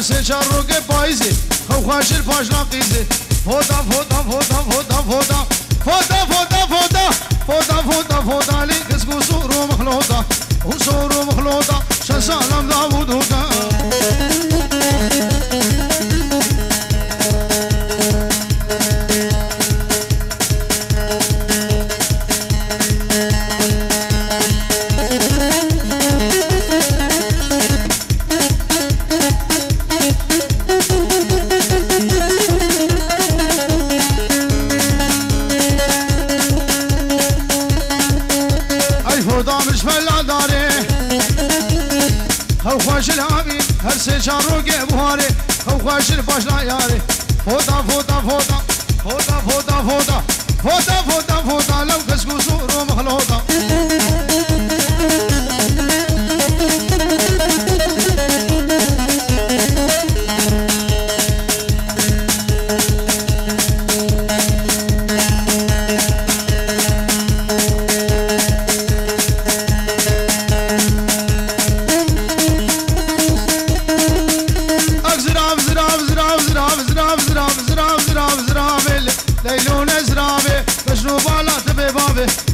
سه چار رو که پایزه خو خواشر پاشنا قیزه فودا فودا فودا فودا فودا فودا فودا فودا فودا فودا فودا لي كسكو صورو مخلوطة وصورو مخلوطة شسالم داوود هودا خوش الهابي هر سه چارو که بواره خو خوش الفاشنا یاره فودا فودا فودا فودا فودا فودا فودا فودا فودا لو كسكو صورو مخلوطة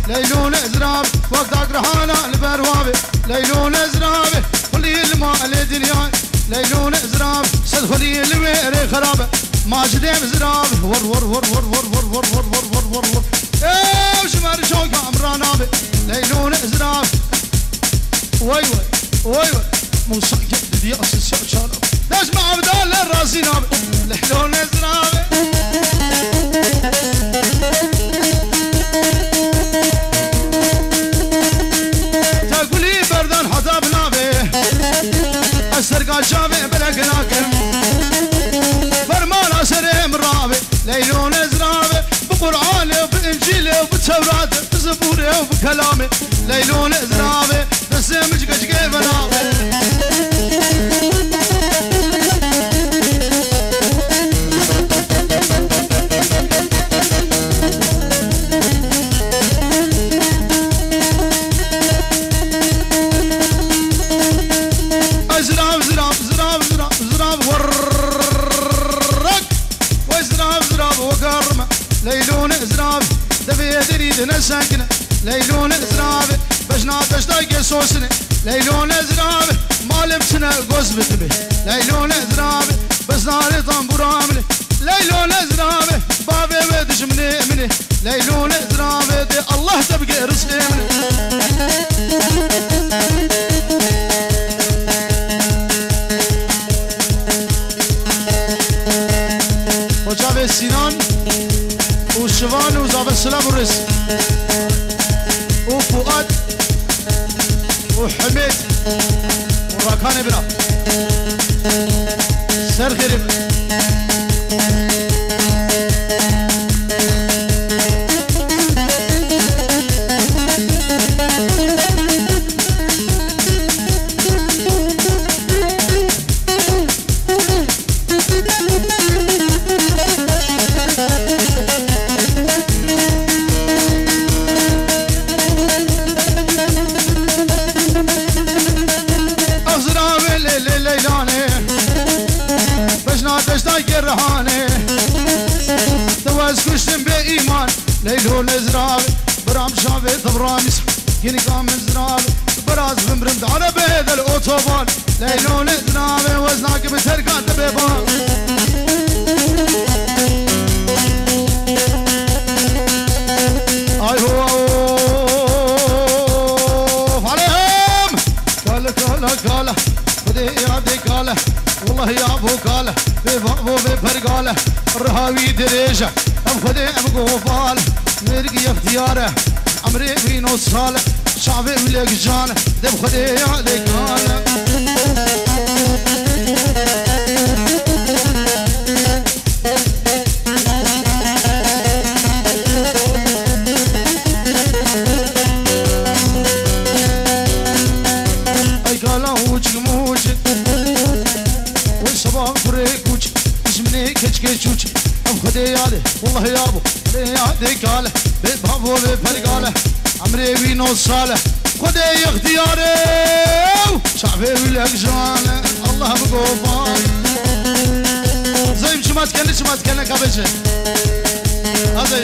ليلون ازراب وقت اقرحانا البروابي ليلون ازراب خلي الماء لدنيا ليلون ازراب صد خلي الميري خرابه ماجد ازراب ور ور ور ور ور ور ور ور ور ور ور ور ايه شمر شوق امرانابي ليلون ازراب وي وي وي وي موسى دي اسس شارب ليش ما عبدال الراسي نابي ليلون ازراب السرقة شافي بلقناكم فرمان سريم رابي ليلون ازرابي بقرآني وبإنجيلي وبتوراته بزبوري وبكلامي ليلون ازرابي نسمج قشقي بنابي ليلون ازراب دبي تريد نسكنه ليلون ازراب بشنا تشتاق صوصنه ليلون ازراب ما لبسنا قوس بتبي ليلون ازراب بس ناري طنبورامني ليلون ازراب بابي ودش مني ليلون ازراب دي الله تبقى رزقي وجاب سينان وشوان وزاب السلام ورس وفؤاد وحميد وراكان ابراهيم سر خير ليلون ازراب برام شافي ثبرامس يني قام ازراب براز بمرمد على بيد الاوتوبان ليلون ازراب وزناك بتركات بيبان اي هو عليهم قال قال خذي يا قال والله يا ابو قال بابو بفرقاله الرهاوي دريجه ام خذي ام قوفال مرقي اختياره عمري في نص صالح شعبي ملك جانه دب خذي يا قال اي قال وجه موجه والشباب فريق وجه اسمني كتش ام خذي يا والله يا ابو يا قال بابو بفرقاله عمري في نص صالح خذي اختياري شعبي ملك جانه الله بقوفان شمات کنه شمات کنه کابشه هذا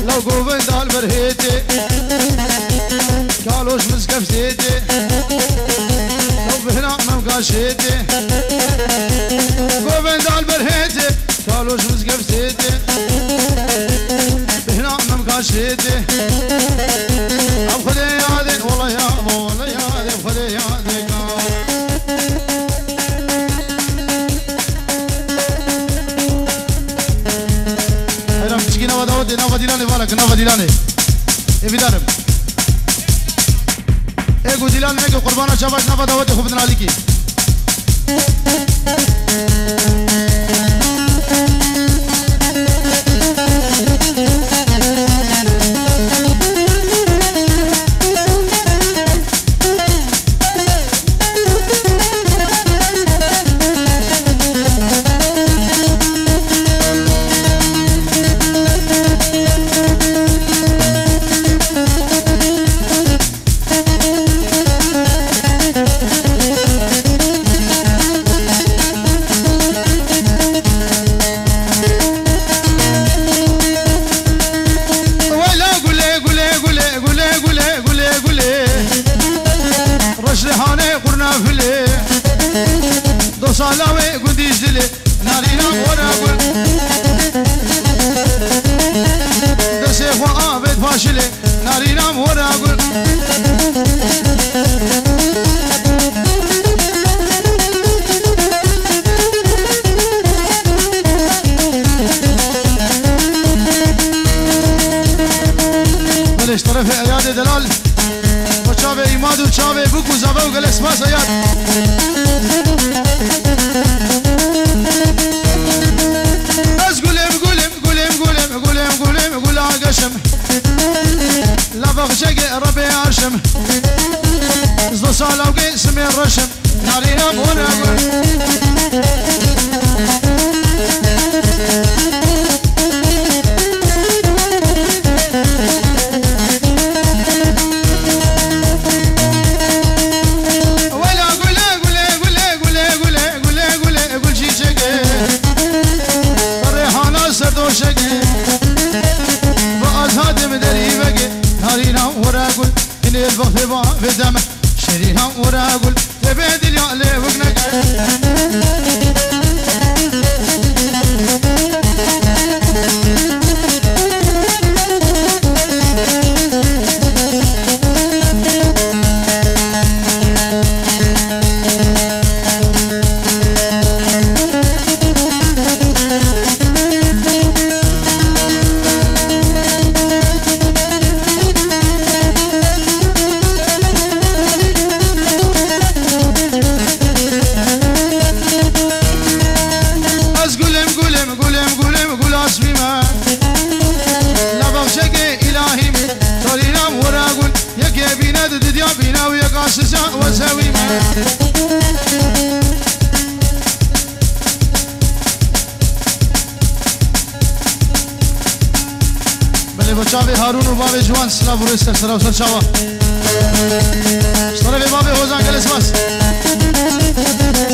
لو قوبن دال برهيتي قالوش مسكف زيتي لو بهنا ممقاشيتي قوبن دال برهيتي قالوش مسكف زيتي بهنا ممقاشيتي اب خدي يادي والله يا ابو والله يادي خدي يادي هرم تشكي نوا ديلاني بالك نوا ديلاني ابيدارم اگو ديلان اگو قربانا شاباش نوا داوت خوب دنالي کی صلاوي قديش دلي نارينا ورا قول بسيف وآبد فاشلي نارينا ورا قول بلش طرف عيادة دلال وشابه إيماد وشابه بوكو زابه وقلس باس عياد لفخشق ربي عرشم زو صالة وقسم الرشم نارينا بونا قول ولا قول شي شقي الريحانة سردو شقي هادم دري بقي نارينا وراقول إن البخت في دمه شريها وراقول تبعد اليالي وقنق بچاوی هارون و باب جوان سلام ورست سلام سر شوا اشترا به باب حوزان گلس بس